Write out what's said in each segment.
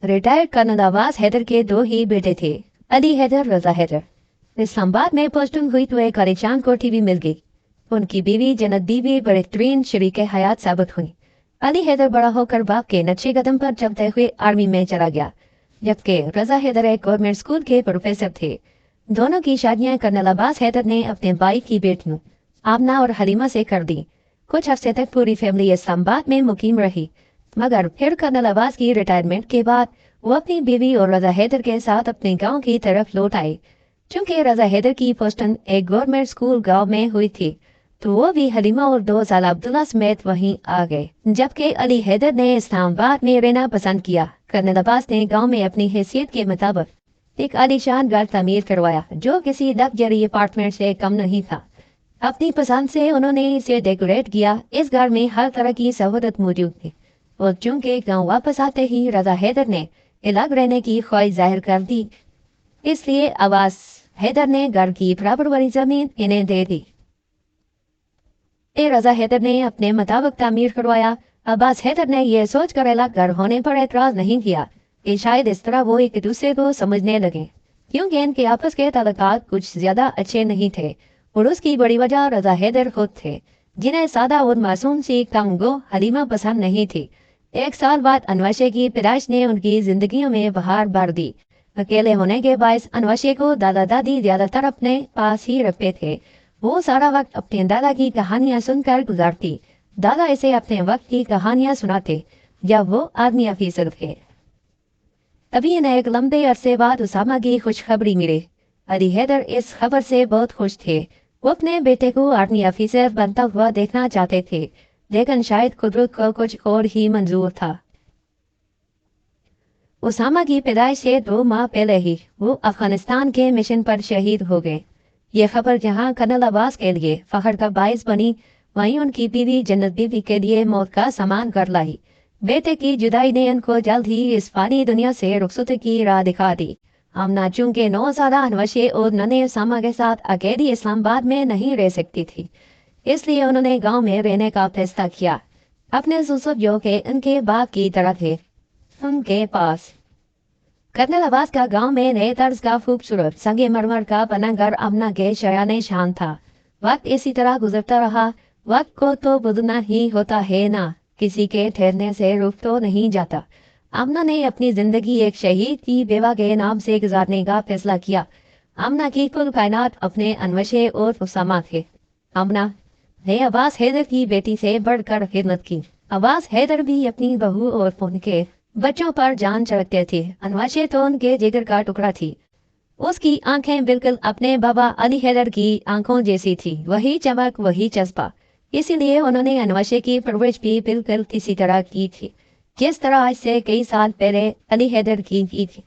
Retired colonel Abbas Haider के दो ही बेटे थे, अली हैदर, रजा हैदर। इस्लामाबाद में पोस्टिंग हुई तो एक आलीशान कोठी भी मिल गई। उनकी बीवी जन्नत बीवी बेहतरीन शरीक हयात साबित हुई। अली हैदर बड़ा होकर बाप के नक्शे कदम पर चलते हुए आर्मी में चला गया, जबकि रजा हैदर एक गवर्नमेंट स्कूल के प्रोफेसर थे। दोनों की शादियां कर्नल अब्बास हैदर ने अपने भाई की बेटियों आमना और हलीमा से कर दी। कुछ हफ्ते तक पूरी फैमिली इस्लामाबाद में मुकीम रही, मगर फिर कर्नल अब्बास की रिटायरमेंट के बाद वो अपनी बीवी और रजा हैदर के साथ अपने गांव की तरफ लौट आए। चूंकि रजा हैदर की पोस्टिंग एक गवर्नमेंट स्कूल गांव में हुई थी, तो वो भी हलीमा और 2 साल अब्दुल्ला समेत वहीं आ गए, जबकि अली हैदर ने इस्लामाबाद में रहना पसंद किया। कर्नल अब्बास ने गांव में अपनी हैसियत के मुताबिक एक आलीशान घर तामीर करवाया, जो किसी लग्जरी अपार्टमेंट से कम नहीं था। अपनी पसंद से उन्होंने इसे डेकोरेट किया। इस घर में हर तरह की सहूलत मौजूद थी, और चूंकि गांव वापस आते ही रजा हैदर ने अलग रहने की ख्वाहिश जाहिर कर दी, इसलिए अब्बास हैदर ने घर की बराबर वाली जमीन इन्हें दे दी। रजा हैदर ने अपने मुताबिक तामीर करवाया। अब्बास हैदर ने यह सोचकर अलग घर होने पर एतराज नहीं किया कि शायद इस तरह वो एक दूसरे को समझने लगे, क्योंकि इनके आपस के ताल्लुकात कुछ ज्यादा अच्छे नहीं थे। और उसकी बड़ी वजह रजा हैदर खुद थे, जिन्हें सादा और मासूम सी तंगो हलीमा पसंद नहीं थी। 1 साल बाद अनवाशे की पैदाइश ने उनकी जिंदगियों में बहार भर दी। अकेले होने के बायस अनवाशे को दादा दादी ज्यादातर अपने पास ही रखते थे। वो सारा वक्त अपने दादा की कहानियां सुनकर गुजारती। दादा इसे अपने वक्त की कहानियां सुनाते जब वो आर्मी अफीसर थे। तभी इन्हें एक लंबे अरसे बाद उसामा की खुशखबरी मिली। अली हैदर इस खबर से बहुत खुश थे। वो अपने बेटे को आर्मी अफीसर बनता हुआ देखना चाहते थे, लेकिन शायद कुदरत को कुछ और ही मंजूर था। उसामा की पैदाइश से 2 माह पहले ही वो अफगानिस्तान के मिशन पर शहीद हो गए। ये खबर जहां कर्नल अब्बास के लिए फख्र का बायस बनी, वहीं उनकी बीवी जन्नत बीवी के लिए मौत का सामान कर लाई। बेटे की जुदाई ने उनको जल्द ही इस फानी दुनिया से रुखसत की राह दिखा दी। आमना चूंकि 9 साल अनवशे और नन्हे उसामा के साथ अकेली इस्लामाबाद में नहीं रह सकती थी, इसलिए उन्होंने गांव में रहने का फैसला किया। अपने सुसुब जो के उनके बाप की तरह थे, उनके पास। कर्नल अब्बास का गांव में नए तर्ज का खूबसूरत संगे मरमर का बना घर आमना के शयाने शान था। वक्त इसी तरह गुजरता रहा। वक्त को तो बदलना ही होता है ना, किसी के ठहरने से रुक तो नहीं जाता। आमना ने अपनी जिंदगी एक शहीद की बेवा के नाम से गुजारने का फैसला किया। आमना की कुल कायनात अपने अनवशे और उसामा थे। आमना ने अब्बास हैदर की बेटी से बढ़कर खिदमत की। अब्बास हैदर भी अपनी बहू और उनके बच्चों पर जान चढ़कते थे। अनवाशे तो उनके जिगर का टुकड़ा थी। उसकी आंखें बिल्कुल अपने बाबा अली हैदर की आंखों जैसी थी, वही चमक, वही जज्बा। इसीलिए उन्होंने अनवाशे की परवरिश भी बिल्कुल इसी तरह की थी, जिस तरह आज से कई साल पहले अली हैदर की थी।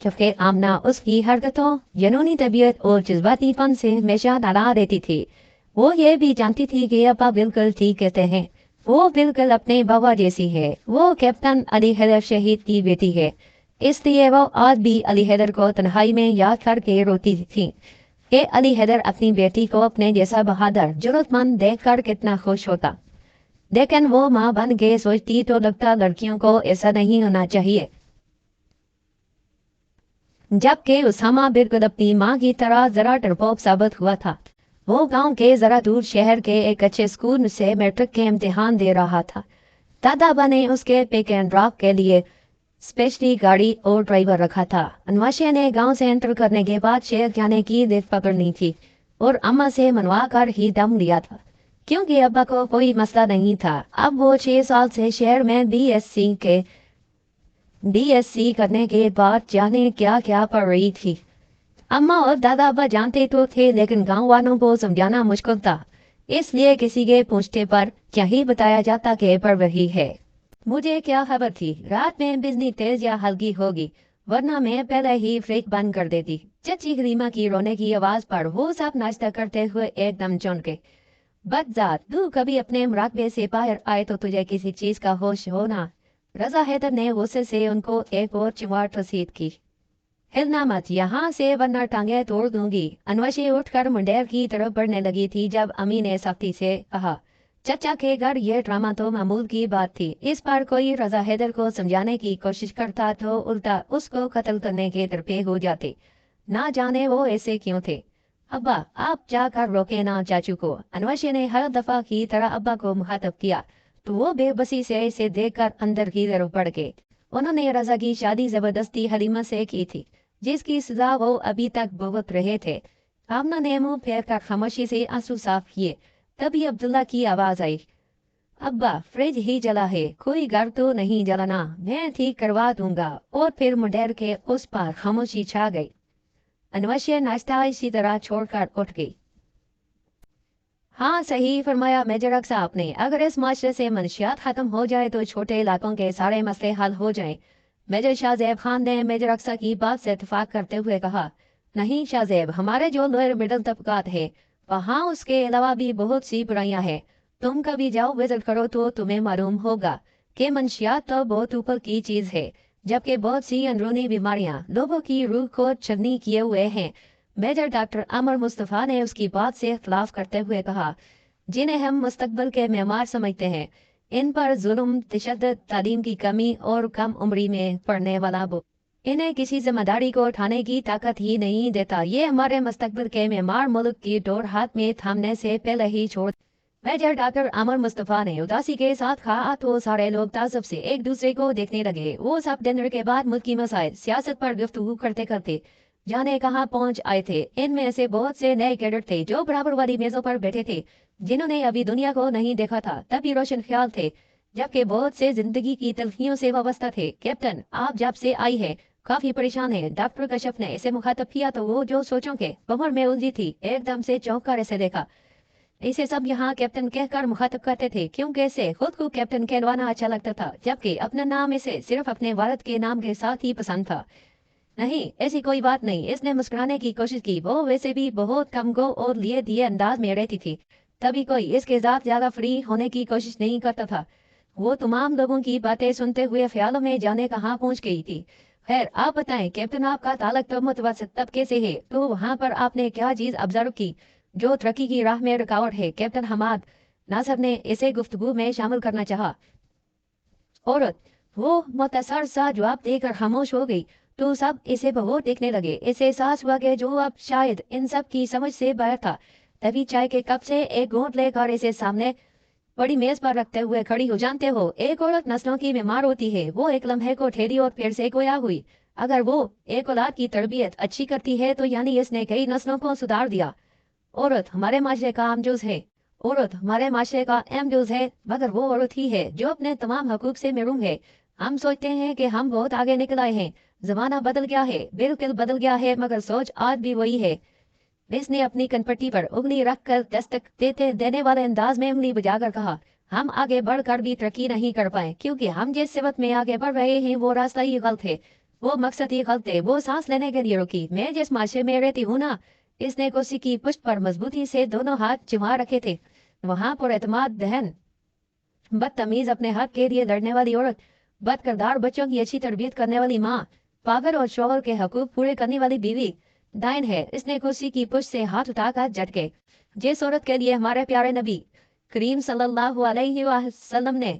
जबकि आमना उसकी हरकतों, जनूनी तबीयत और जज्बातीपन से हमेशा नाराज रहती थी। वो ये भी जानती थी कि अब्बा बिल्कुल ठीक कहते हैं, वो बिल्कुल अपने बाबा जैसी है। वो कैप्टन अली हैदर शहीद की बेटी है, इसलिए वो आज भी अली हैदर को तन्हाई में याद करके रोती थी कि अली हैदर अपनी बेटी को अपने जैसा बहादुर जरूरतमंद देखकर कितना खुश होता। लेकिन वो माँ बन के सोचती तो लगता लड़कियों को ऐसा नहीं होना चाहिए। जबकि उसामा बिल्कुल अपनी माँ की तरह जरा डरपोक साबित हुआ था। वो गांव के जरा दूर शहर के एक अच्छे स्कूल से मैट्रिक के इम्तिहान दे रहा था। दादा ने उसके पिक एंड ड्रॉप के लिए स्पेशली गाड़ी और ड्राइवर रखा था। अनवाशे ने गांव से एंटर करने के बाद शहर जाने की लिफ्ट पकड़नी थी और अम्मा से मनवा कर ही दम लिया था, क्योंकि अब्बा को कोई मसला नहीं था। अब वो 6 साल से शहर में बीएससी करने के बाद जाने क्या क्या पढ़ रही थी। अम्मा और दादा अब्बा जानते तो थे, लेकिन गांव वालों को समझाना मुश्किल था, इसलिए किसी के पूछने पर क्या ही बताया जाता कि पढ़ रही है। मुझे क्या खबर थी रात में बिजली तेज या हल्की होगी, वरना मैं पहले ही फ्रिज बंद कर देती। चची करीमा की रोने की आवाज पर वो सब नाश्ता करते हुए एकदम चौंके। बदजात, तू कभी अपने मुराकबे से बाहर आए तो तुझे किसी चीज का होश हो ना। रजा हैदर ने गुस्से से उनको एक और चिमाट रसीद की। हिलना मत यहाँ से, वरना टांगे तोड़ दूंगी। अनवशी उठकर मुंडेर की तरफ बढ़ने लगी थी जब अम्मी ने सख्ती से कहा, चचा के घर ये ड्रामा तो मामूल की बात थी। इस पर कोई रजा हैदर को समझाने की कोशिश करता तो उल्टा उसको कत्ल करने के तरफे हो जाते। ना जाने वो ऐसे क्यों थे। अब्बा आप जाकर रोके ना चाचू को। अनवशी ने हर दफा की तरह अब्बा को मुखातब किया तो वो बेबसी से इसे देखकर अंदर की तरफ बढ़ गए। उन्होंने रजा की शादी जबरदस्ती हलीमा से की थी, जिसकी सजा वो अभी तक भुगत रहे थे। आमना ने मुंह फेर कर खामोशी से आंसू साफ किए। तभी अब्दुल्ला की आवाज आई, अब्बा फ्रिज ही जला है, कोई घर तो नहीं जलाना, मैं ठीक करवा दूंगा। और फिर मुडेर के उस पर खामोशी छा गई। अनवशिया नाश्ता इसी तरह छोड़कर उठ गई। हाँ सही फरमाया मेजर अक्सा आपने, अगर इस माशरे से मनशियात खत्म हो जाए तो छोटे इलाकों के सारे मसले हल हो जाएं। मेजर शाहजेब खान ने मेजर अक्सा की बात से इतफाक करते हुए कहा, नहीं शाहजेब, हमारे जो लोअर मिडिल तबकात है वहाँ उसके अलावा भी बहुत सी बुराइयां हैं। तुम कभी जाओ विजिट करो तो तुम्हें मालूम होगा कि मंशियात तो बहुत ऊपर की चीज है, जबकि बहुत सी अंदरूनी बीमारियां लोगों की रूह को छलनी किए हुए हैं। मेजर डॉक्टर अमर मुस्तफा ने उसकी बात से इख्तलाफ करते हुए कहा, जिन्हें हम मुस्तकबिल के मेमार समझते हैं, इन पर जुल्म, तशद्दुद, तालीम की कमी और कम उम्री में पढ़ने वाला इन्हें किसी जिम्मेदारी को उठाने की ताकत ही नहीं देता। ये हमारे मुस्तकबिल के मेमार मुल्क की डोर हाथ में थामने से पहले ही छोड़। मेजर डॉक्टर अमर मुस्तफा ने उदासी के साथ कहा तो सारे लोग ताज्जुब से एक दूसरे को देखने लगे। वो सब डिनर के बाद मुल्की मसाइल, सियासत पर गुफ्तगू करते करते जाने कहाँ पहुंच आए थे। इनमें से बहुत से नए कैडेट थे जो बराबर वाली मेजों पर बैठे थे, जिन्होंने अभी दुनिया को नहीं देखा था, तभी रोशन ख्याल थे, जबकि बहुत से जिंदगी की तलखियों से वाबस्ता थे। कैप्टन आप जब से आई है काफी परेशान है। डॉक्टर कश्यप ने इसे मुखातब किया तो वो जो सोचों के कमर में उलझी थी एकदम से चौंक कर इसे देखा। इसे सब यहाँ कैप्टन कहकर मुखातब करते थे क्योंकि इसे खुद को कैप्टन कहलवाना अच्छा लगता था, जबकि अपना नाम इसे सिर्फ अपने वालिद के नाम के साथ ही पसंद था। नहीं ऐसी कोई बात नहीं, इसने मुस्कुराने की कोशिश की। वो वैसे भी बहुत कम गो और लिए दिए अंदाज में रहती थी, तभी कोई इसके साथ ज्यादा फ्री होने की कोशिश नहीं करता था। वो तमाम लोगों की बातें सुनते हुए ख्यालों में जाने कहाँ पहुंच गई थी। खैर आप बताएं कैप्टन, आपका ताल्लुक तो मुतवस्सित तबके से है, तो वहाँ पर आपने क्या चीज ऑब्जर्व की जो तरक्की की राह में रुकावट है। कैप्टन हमाद नासर ने इसे गुफ्तगू में शामिल करना चाहा। औरत वो मुतसर सा जवाब देकर खामोश हो गई तो सब इसे बहुत देखने लगे। इसे एहसास हुआ कि जो अब शायद इन सब की समझ से बाहर था। तभी चाय के कप से एक घूंट लेकर इसे सामने बड़ी मेज पर रखते हुए खड़ी हो, जानते हो एक औरत नस्लों की बीमार होती है, वो एक लम्हे को ठहरी और फिर से गोया हुई। अगर वो एक औलाद की तरबियत अच्छी करती है तो यानी इसने कई नस्लों को सुधार दिया। औरत हमारे माशरे का आम जुज है, औरत हमारे माशरे का अहम जुज है, मगर वो औरत ही है जो अपने तमाम हकूक से महरूम है। हम सोचते हैं कि हम बहुत आगे निकल आए हैं, जमाना बदल गया है, बिल्कुल बदल गया है, मगर सोच आज भी वही है। इसने अपनी कनपट्टी पर उंगली रखकर दस्तक देने वाले अंदाज में उंगली बजाकर कहा, हम आगे बढ़कर भी तरक्की नहीं कर पाए क्योंकि हम जिस सिमत में आगे बढ़ रहे हैं वो रास्ता ही गलत है, वो मकसद ही गलत है। वो सांस लेने के लिए रुकी। मैं जिस माशरे में रहती हूँ ना, इसने कुर्सी की पुष्ट पर मजबूती से दोनों हाथ चिमा रखे थे। वहां पर एतमाद दहन, बदतमीज अपने हक के लिए लड़ने वाली औरत, बद किरदार बच्चों की अच्छी तरबियत करने वाली माँ, पागल और शोहर के हकूक पूरे करने वाली बीवी डाइन है। इसने कुर्सी की पुष्ट से हाथ उठाकर झटके। जिस औरत के लिए हमारे प्यारे नबी करीम सल्लल्लाहु अलैहि वसल्लम ने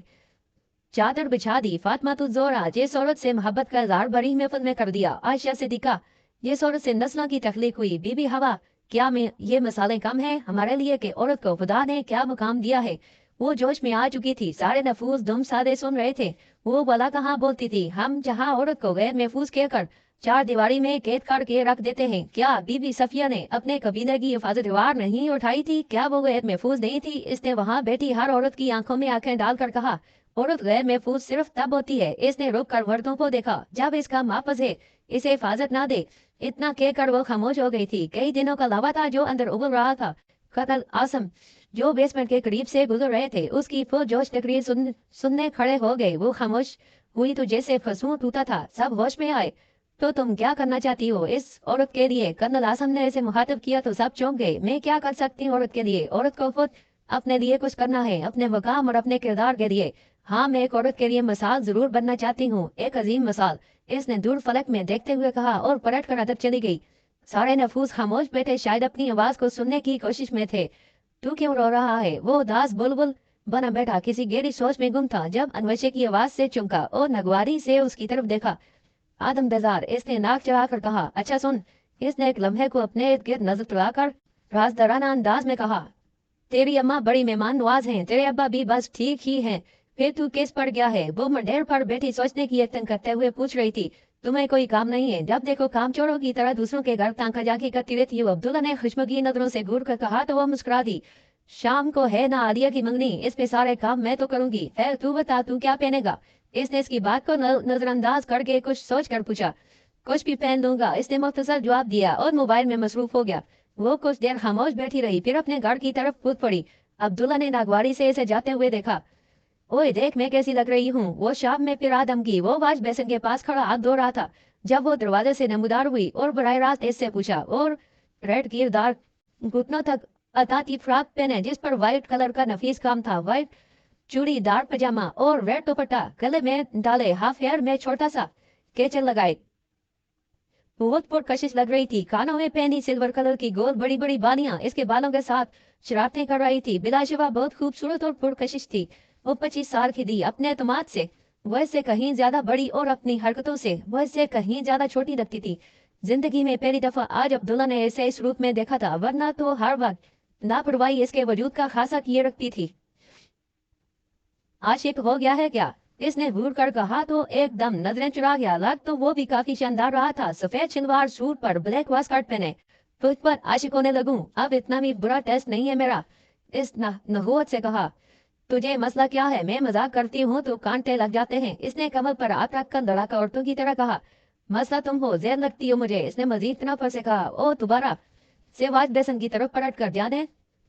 चादर बिछा दी, फातिमा तुज ज़ोहरा जिस औरत से मोहब्बत का इज़हार बड़ी महफिल में कर दिया, आयशा सिद्दीका जिस औरत से नस्लों की तख्लीक हुई, बीबी हवा, क्या में ये मिसालें कम है हमारे लिए कि औरत को खुदा ने क्या मुकाम दिया है। वो जोश में आ चुकी थी, सारे नफूस दुम सादे सुन रहे थे। वो भला कहाँ बोलती थी। हम जहाँ औरत को गैर महफूज कहकर चार दीवारी में कैद करके रख देते हैं, क्या बीबी सफिया ने अपने कबीले की हिफाजत वार नहीं उठाई थी? क्या वो गैर महफूज नहीं थी? इसने वहाँ बैठी हर औरत की आंखों में आंखें डालकर कहा, औरत गैर महफूज सिर्फ तब होती है। इसने रुक कर मर्दों को देखा, जब इसका मापस है इसे हिफाजत ना दे। इतना कहकर वो खामोश हो गई थी। कई दिनों का लावा था जो अंदर उबल रहा था। कतल आसम जो बेसमेंट के करीब से गुजर रहे थे, उसकी पुरजोश तकरीर सुनने खड़े हो गए। वो खामोश हुई तो जैसे फसूं टूटा था। सब होश में आए। तो तुम क्या करना चाहती हो इस औरत के लिए? कर्नल आसम ने इसे मुखातब किया तो सब चौंक गए। मैं क्या कर सकती हूँ औरत के लिए? औरत को खुद अपने लिए कुछ करना है, अपने मकाम और अपने किरदार के लिए। हाँ, मैं एक औरत के लिए मिसाल जरूर बनना चाहती हूँ, एक अजीम मिसाल, इसने दूर फलक में देखते हुए कहा और पलट कर अंदर चली गई। सारे नफूस खामोश बैठे, शायद अपनी आवाज को सुनने की कोशिश में थे। तू क्यों रो रहा है? वो उदास बुलबुल बना बैठा किसी गहरी सोच में गुम था जब अनवशे की आवाज से चमका और नगवारी से उसकी तरफ देखा। आदम दजार, इसने नाक चढ़ाकर कहा। अच्छा सुन। इसने एक लम्हे को अपने इर्द गिर्द नजर चढ़ाकर राजदराना अंदाज में कहा, तेरी अम्मा बड़ी मेहमान नवाज हैं, तेरे अब्बा भी बस ठीक ही हैं, फिर तू किस पड़ गया है? वो मंडेर पर बैठी सोचने की यत्न करते हुए पूछ रही थी। तुम्हें कोई काम नहीं है? जब देखो काम चोरों की तरह दूसरों के घर तांका जाकी करती रहती हो। अब्दुल्ला ने खुशमगी नजरों से घूर कर कहा तो वह मुस्कुरा दी। शाम को है ना आलिया की मंगनी, इस पे सारे काम मैं तो करूंगी। है तू बता, तू क्या पहनेगा? इसने इसकी बात को नजरअंदाज करके कुछ सोच कर पूछा। कुछ भी पहन लूंगा, इसने मुख्तसर जवाब दिया और मोबाइल में मसरूफ हो गया। वो कुछ देर खामोश बैठी रही, फिर अपने घर की तरफ कूद पड़ी। अब्दुल्ला ने नागवारी से इसे जाते हुए देखा। ओए देख, मैं कैसी लग रही हूँ? वो शाम में फिर आदम की वो वाश बेसन के पास खड़ा हाथ धो रहा था जब वो दरवाजे से नमूदार हुई और बराह रास्त इससे पूछा। और रेड गिरदार घुटनों तक अताती फ्रॉक पहने जिस पर व्हाइट कलर का नफीस काम था, व्हाइट चूड़ीदार पजामा और रेड दुपट्टा, गले में डाले हाफ हेयर में छोटा सा केचल लगाए बहुत पुरकशिश लग रही थी। कानों में पहनी सिल्वर कलर की गोल बड़ी बड़ी बालियां इसके बालों के साथ शरारतें कर रही थी। बिलाशिबा बहुत खूबसूरत और पुरकशिश थी। वो 25 साल की थी। अपने एतमाद से वह इससे कहीं ज्यादा बड़ी और अपनी हरकतों से वह इससे कहीं ज्यादा छोटी लगती थी। जिंदगी में पहली दफा आज अब्दुल्ला ने इसे इस रूप में देखा था, वरना तो हर वक्त लापरवाही इसके वजूद का खासा किए रखती थी। आशिक हो गया है क्या? इसने घूर कर कहा तो एकदम नजरें चुरा गया। लग तो वो भी काफी शानदार रहा था, सफेद शलवार सूट पर ब्लैक वास्कट पहने। तुझ पर आशिक होने लगूं, अब इतना भी बुरा टेस्ट नहीं है मेरा। इस नहुवत से कहा। तुझे मसला क्या है? मैं मजाक करती हूँ तो कांटे लग जाते हैं। इसने कमर पर हाथ रखकर लड़ाका औरतों की तरह कहा। मसला तुम हो, जहर लगती हो मुझे। इसने मजीद तनाफर से कहा। ओ दोबारा से वाज बेसन की तरफ पलट कर जाने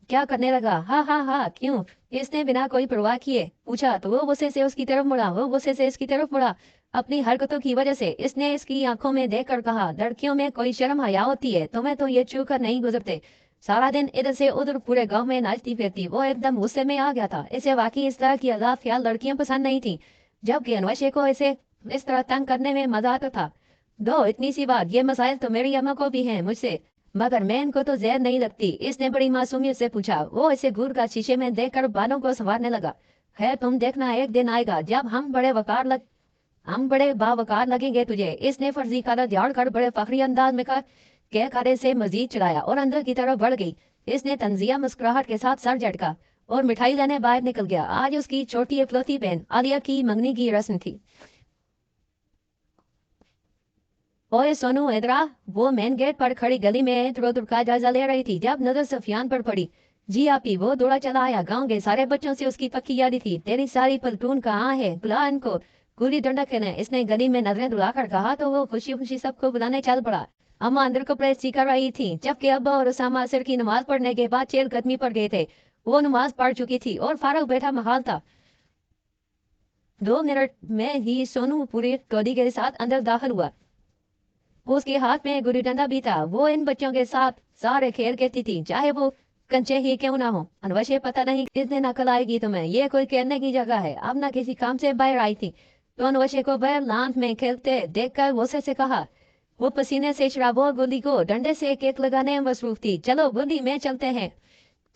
क्या करने लगा। हाँ हाँ हाँ, क्यों? इसने बिना कोई परवाह किए पूछा तो वो गुस्से से उसकी तरफ मुड़ा। वो गुस्से से इसकी तरफ मुड़ा अपनी हरकतों की वजह से। इसने इसकी आंखों में देखकर कहा, लड़कियों में कोई शर्म हया होती है, तुम्हें तो ये छू कर नहीं गुजरते। सारा दिन इधर से उधर पूरे गांव में नाचती फिरती। वो एकदम गुस्से में आ गया था। इसे वाकई इस तरह की अजाब ख्याल लड़कियां पसंद नहीं थी, जबकि अनवशे को इसे इस तरह तंग करने में मजा आता था। दो इतनी सी बात, ये मसाइल तो मेरी अम्मा को भी हैं मुझसे, मगर मैं इनको तो जहर नहीं लगती। इसने बड़ी मासूमियत से पूछा। वो इसे घूर का शीशे में देखकर बालों को संवारने लगा। है तुम देखना, एक दिन आएगा जब हम बड़े बावकार लगेंगे तुझे। इसने फर्जी काला झाड़ कर बड़े फखरी अंदाज में कहा के खाने से मजीद चलाया और अंदर की तरफ बढ़ गई। इसने तंजिया मुस्कुराहट के साथ सर झटका और मिठाई लेने बाहर निकल गया। आज उसकी छोटी इकलौती बहन आलिया की मंगनी की रस्म थी। ओए सोनू इधर आ। वो मेन गेट पर खड़ी गली में इधर उधर का जायजा ले रही थी जब नजर सफियान पर पड़ी। जी आपी, वो दौड़ा चला आया। गांव के सारे बच्चों से उसकी पक्की यारी थी। तेरी सारी पलटून कहाँ है? बुला इनको। गुली डंडा खेले। इसने गली में नजरें दुलाकर कहा तो वो खुशी खुशी सबको बुलाने चल पड़ा। अम्मा अंदर कपड़े सीखा रही थी, जबकि अब्बा और उसामा असर की नमाज पढ़ने के बाद चेल कदमी पर गए थे। वो नमाज पढ़ चुकी थी और फारूक बैठा महाल था। 2 मिनट में ही सोनू पूरी टोली के साथ अंदर दाखिल हुआ। उसके हाथ में गुल्ली डंडा भी था। वो इन बच्चों के साथ सारे खेल कहती थी, चाहे वो कंचे ही क्यों ना हो। अनवशे पता नहीं किस दिन अकल आएगी तुम्हें, ये कोई कहने की जगह है। अब ना किसी काम से बाहर आई थी तो अनवशे को बाहर लांच में खेलते देखकर गुस्से से कहा। वो पसीने से शराबो गुल्ली को डंडे से एक लगाने में मसरूफ थी। चलो गुल्ली में चलते हैं,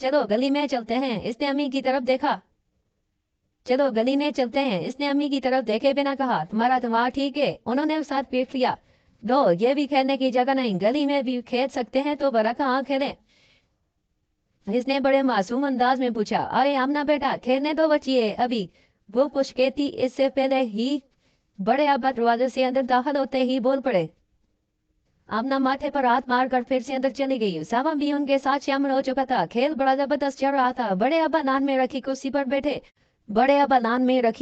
चलो गली में चलते हैं। इसने अम्मी की तरफ देखा। चलो गली में चलते हैं, इसने अम्मी की तरफ देखे बिना कहा। तुम्हारा दिमाग ठीक है? उन्होंने उस साथ पीट लिया। दो, ये भी खेलने की जगह नहीं, गली में भी खेल सकते हैं तो बड़ा कहाँ खेलें? इसने बड़े मासूम अंदाज में पूछा। अरे आमना बेटा, खेलने दो बचिए अभी। वो कुछ कहती इससे पहले ही बड़े अब्बा दरवाजे से अंदर दाखिल होते ही बोल पड़े। आमना माथे पर हाथ मारकर फिर से अंदर चली गई। सामा भी उनके साथ शामिल हो चुका था। खेल बड़ा जबरदस्त चल रहा था। बड़े अब्बा लान में रखी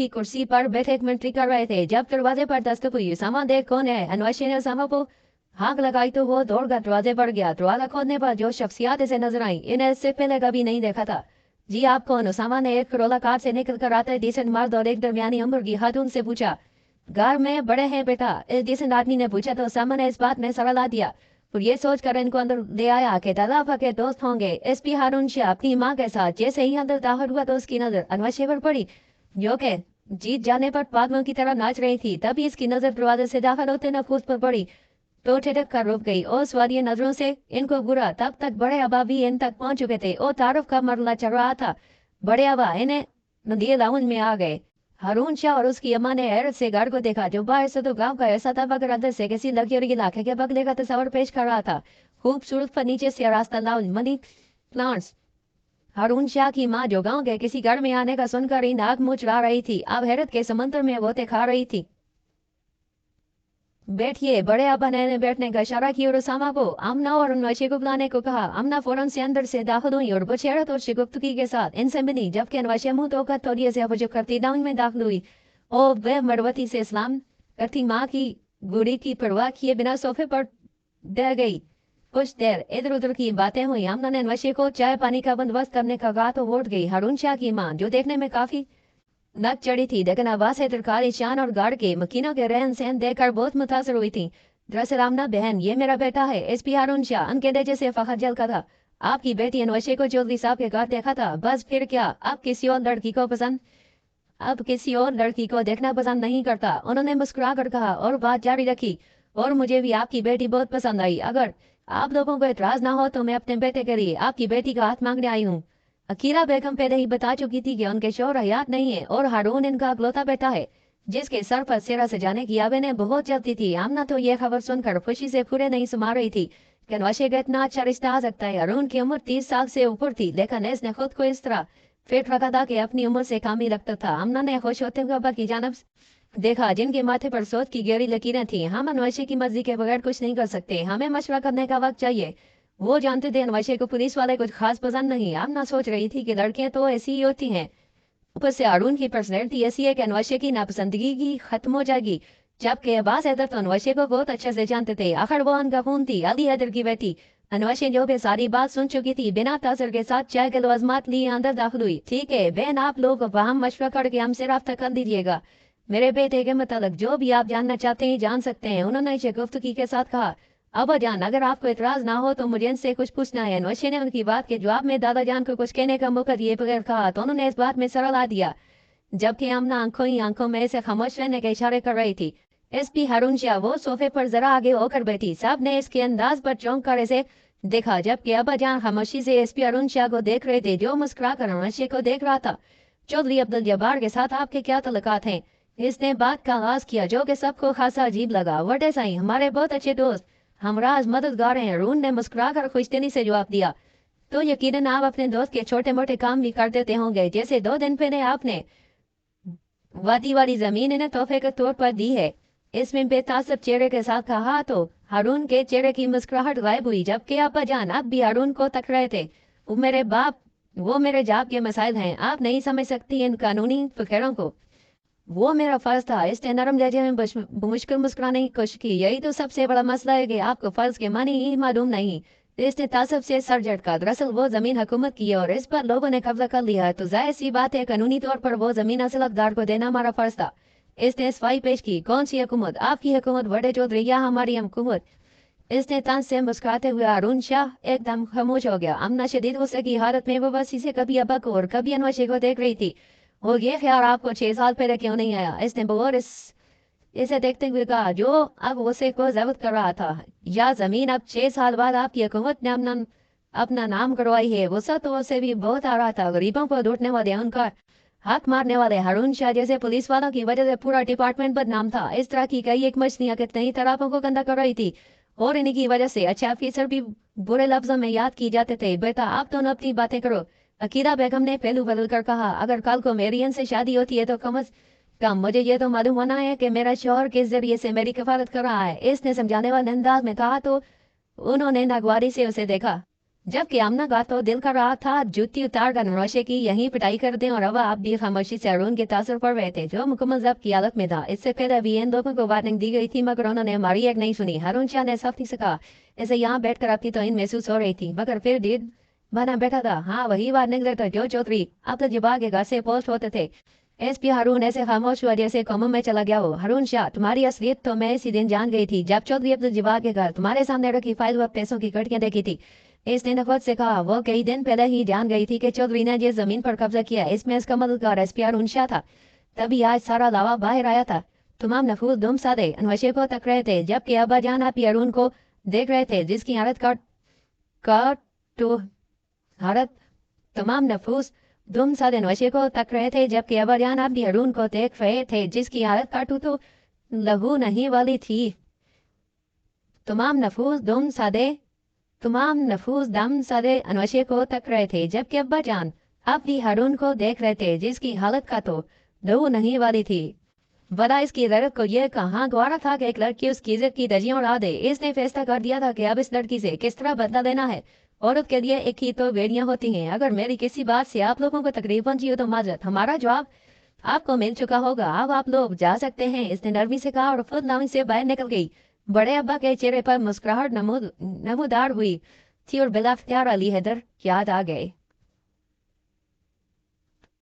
कुर्सी पर कमेंट्री कर रहे थे जब दरवाजे पर दस्तक हुई। सामा देख कौन है? अनवशी ने सामा को हाँक लगाई तो वो दौड़कर दरवाजे पर गया। दरवाजा खोलने पर जो शख्सियत इसे नजर आई, इन्हें इससे पहले कभी नहीं देखा था। जी आप कौन? उसामा ने एक करोला कार से निकल कर आते डिसेंट मर्द और एक दरमियानी उम्र की खातून से पूछा। घर में बड़े हैं बेटा? इस डिसेंट आदमी ने पूछा तो उसामा ने इस बात में सर ला दिया और ये सोच कर इनको अंदर ले आया कि दादा अब्बा के दोस्त होंगे। एसपी हारून शाह अपनी माँ के साथ जैसे ही अंदर दाखिल हुआ तो उसकी नजर अनवशे पर पड़ी, जो के जीत जाने पर पागलों की तरह नाच रही थी। तभी इसकी नजर दरवाजे से दाखिल होते नफूस पर पड़ी तो ठिठक कर रुक गई और सवारी नजरों से इनको घूरा। तब तक बड़े अब्बा भी इन तक पहुंच चुके थे और तारुफ का मरला चल रहा था। बड़े अब्बा, इन्हें नदिए लाउंज में आ गए। हारून शाह और उसकी अम्मा ने हैरत से गार्ड को देखा जो बाहर से तो गांव का ऐसा था मगर अंदर से किसी लग्जरी इलाके के बंगले का तस्वर पेश कर रहा था। खूबसूरत फर्नीचर से रास्ता लाउंज, मनी प्लांट्स। हारून शाह की माँ जो गांव के किसी घर में आने का सुनकर ही नाक मुंह चढ़ा रही थी, अब हैरत के समंदर में गोते खा रही थी। बैठिए, बड़े अब्बा ने बैठने का इशारा किया और उसामा को, आमना और अनवशे को बुलाने को कहा। आमना फौरन से अंदर से दाखिल हुई और बशेरत और शिगुफ्तगी के साथ इनसे मिली, जबकि अनवशे मुंह धोकर तौलिए से अबुझ करती डाउन में दाखिल हुई। ओ वह मरवती से इस्लाम करती माँ की गुड़ी की परवाह किए बिना सोफे पर डह गई। कुछ देर इधर उधर की बातें हुई। आमना ने अनवशे को चाय पानी का बंदोबस्त करने का कहा तो वोट गई। हारून शाह की माँ जो देखने में काफी नक चढ़ी थी, लेकिन आवाज तरकारी शान और गार्ड के मकीनों के रहन सहन देखकर बहुत मुतासर हुई थी। दरअसल आमना बहन, ये मेरा बेटा है एसपी हारून शाह। उनके लहजे से फखर झलका था। आपकी बेटी अनवशे को चौधरी साहब के घर देखा था, बस फिर क्या। अब किसी और लड़की को देखना पसंद नहीं करता, उन्होंने मुस्कुरा कर कहा और बात जारी रखी। और मुझे भी आपकी बेटी बहुत पसंद आई। अगर आप लोगों को एतराज ना हो तो मैं अपने बेटे के लिए आपकी बेटी का हाथ मांगने आई हूँ। अकीला बेगम पहले ही बता चुकी थी कि उनके शौहर हयात नहीं है और हारून इनका इकलौता बेटा है जिसके सर पर सेरा सजाने की आवे ने बहुत जल्दी थी। आमना तो यह खबर सुनकर खुशी से पूरे नहीं समा रही थी कि अनवशे का इतना अच्छा रिश्ता आ सकता है। हारून की उम्र 30 साल से ऊपर थी, लेकिन इसने खुद को इस तरह फिट रखा था कि अपनी उम्र से कम ही लगता था। आमना ने खुश होते हुए अब्बा की जानब देखा जिनके माथे पर सोच की गहरी लकीरें थी। हम अनवशे की मर्जी के बगैर कुछ नहीं कर सकते, हमें मशवरा करने का वक्त चाहिए। वो जानते थे अनवशे को पुलिस वाले कुछ खास पसंद नहीं। आमना सोच रही थी कि लड़कियां तो ऐसी ही होती हैं, ऊपर से हारून की पर्सनैलिटी ऐसी है कि अनवशे की नापसंदगी की खत्म हो जाएगी। जबकि अब्बास हैदर तो अनवशे को बहुत अच्छे से जानते थे, आखिर वो उनका खून थी, अली हैदर की बेटी। अनवशे जो भी सारी बात सुन चुकी थी, बिना तासर के साथ चाय के लवाजमात लिए अंदर दाखिल हुई। ठीक है बहन, आप लोग वहां मशवरा करके हमसे राब्ता कर दीजिएगा। मेरे बेटे के मतलब जो भी आप जानना चाहते हैं जान सकते हैं, उन्होंने शगुफ्तगी के साथ कहा। अब्बा जान, अगर आपको इतराज ना हो तो मुझे इनसे कुछ पूछना है। अनवशे ने उनकी बात के जवाब में दादा जान को कुछ कहने का मौका दिए बगैर कहा तो उन्होंने इस बात में सर ला दिया, जबकि आमना आंखों ही आंखों में से खामोश रहने के इशारे कर रही थी। एसपी हारून शाह वो सोफे पर जरा आगे होकर बैठी। साहब ने इसके अंदाज पर चौंक कर इसे देखा, जबकि अब्बा जान खामोशी से एसपी हारून शाह को देख रहे थे जो मुस्कुरा कर अनवशे को देख रहा था। चौधरी अब्दुल जब्बार के साथ आपके क्या तल्लुकात हैं? इसने बात का आगाज किया जो कि सबको खासा अजीब लगा। वटे साईं, हमारे बहुत अच्छे दोस्त हमराज मददगार हैं। हारून ने मुस्कुरा कर खुशदिली से जवाब दिया। तो यकीनन आप अपने दोस्त के छोटे मोटे काम भी कर देते होंगे, जैसे 2 दिन पहले आपने वादी वाली जमीन इन्हें तोहफे के तौर पर दी है। इसमें बेतासब चेहरे के साथ कहा तो हारून के चेहरे की मुस्कुराहट गायब हुई, जबकि अब्बा जान अब भी हारून को तक रहे थे। वो मेरे जाब के मसाइल हैं, आप नहीं समझ सकती इन कानूनी फकीरों को। वो मेरा फर्ज था। इसने नरम लहजे में मुश्किल मुस्कुराने की कोशिश की। यही तो सबसे बड़ा मसला है कि आपको फर्ज के मानी ही मालूम नहीं। इसने तासब से सर झटका। दरअसल वो जमीन हुकूमत की है और इस पर लोगों ने कब्जा कर लिया है, तो जाहिर सी बात है कानूनी तौर पर वो जमीन असल हकदार को देना हमारा फर्ज था। इसने सफाई पेश की। कौन सी हुकूमत? आपकी हुकूमत बड़े चौधरी या हमारी हुकूमत? इसने तंज से मुस्कुराते हुए हारून शाह एकदम खामोश हो गया। अमना शदीद गुस्से की हालत में वो बस इसे कभी अब्बा को और कभी अनवशे को देख रही थी। वो ये ख्याल आपको 6 साल पहले क्यों नहीं आया? इसने बहुत इसे देखते हुए कहा जो अब उसे को जब्त कर रहा था। या जमीन अब 6 साल बाद आपकी हुकूमत ने अपना नाम करवाई है। गुस्सा तो उसे भी बहुत आ रहा था। गरीबों को लूटने वाले, उनका हक मारने वाले हारून शाह जैसे पुलिस वालों की वजह से पूरा डिपार्टमेंट बदनाम था। इस तरह की कई एक मछलियां कितनी तालाबों को गंदा कर रही थी और इन्हीं की वजह से अच्छे ऑफिसर भी बुरे लफ्जों में याद किए जाते थे। बेटा आप दोनों अपनी बातें करो। अकीला बेगम ने पहलू बदल कर कहा, अगर कल को मेरी इनसे शादी होती है तो कम अज कम मुझे ये तो मालूम होना है कि मेरा शौहर किस जरिए से मेरी कफालत कर रहा है। इसने समझाने वाले अंदाज में कहा तो उन्होंने नागवारी से उसे देखा, जबकि आमना का तो दिल कर रहा था जूती उतार कर नौशे की यहीं पिटाई कर दें। और अब आप भी खामोशी से हारून के तासर पर रहे थे जो मुकम्मल जब्त की हालत में था। इससे पहले भी इन लोगों को वार्निंग दी गई थी मगर उन्होंने हमारी एक नहीं सुनी। हारून शाह ने सख्ती से कहा, ऐसे यहाँ बैठकर आपकी तौहीन महसूस हो रही थी मगर फिर दिल बना बैठा था। हाँ वही वार्निंग लेटर जो चौधरी अब्दुल जब्बार के घर से पोस्ट होते थे। एसपी हारून ऐसे खामोश हुआ जैसे कौमों में चला गया हो। हारून शाह, तुम्हारी असलियत तो मैं इसी दिन जान गई थी जब चौधरी अब्दुल जब्बार के घर तुम्हारे सामने रखी फाइल व पैसों की कड़कियां देखी थी। इसने नफरत से कहा, वो कई दिन पहले ही जान गई थी कि चौधरी ने जिस जमीन पर कब्जा किया इसमें इसका मददगार एसपी हारून शाह था। तभी आज सारा लावा बाहर आया था। तमाम नफूस दुम सादे अनवशे को तक रहे थे, जबकि अब्बा जान आप हारून को देख रहे थे जिसकी हालत का तो हालत तमाम नफूस दुम सादे नशे को तक रहे थे जबकि अबाजान अपनी हरून को देख रहे थे जिसकी हालत काटू तो लहू नहीं वाली थी। तमाम नफूस दम सादे नशे को तक रहे थे जबकि अब्बाजान अपनी हरून को देख रहे थे जिसकी हालत का तो लहू नहीं वाली थी। बड़ा इसकी इजाजत को यह कहाँ गवारा था कि एक लड़की उसकी इज्जत की धज्जियां उड़ा दे। इसने फैसला कर दिया था कि अब इस लड़की से किस तरह बदला लेना है। औरत के लिए एक ही तो बेड़ियां होती हैं। अगर मेरी किसी बात से आप लोगों को तकलीफ पहुंची हो तो माजरत। हमारा जवाब आपको मिल चुका होगा, अब आप लोग जा सकते हैं, इसने नरमी से कहा और खुद नावी से बाहर निकल गई। बड़े अब्बा के चेहरे पर मुस्कुराहट नमूदार हुई थी और बिलाख्तियार अली हैदर याद आ गए।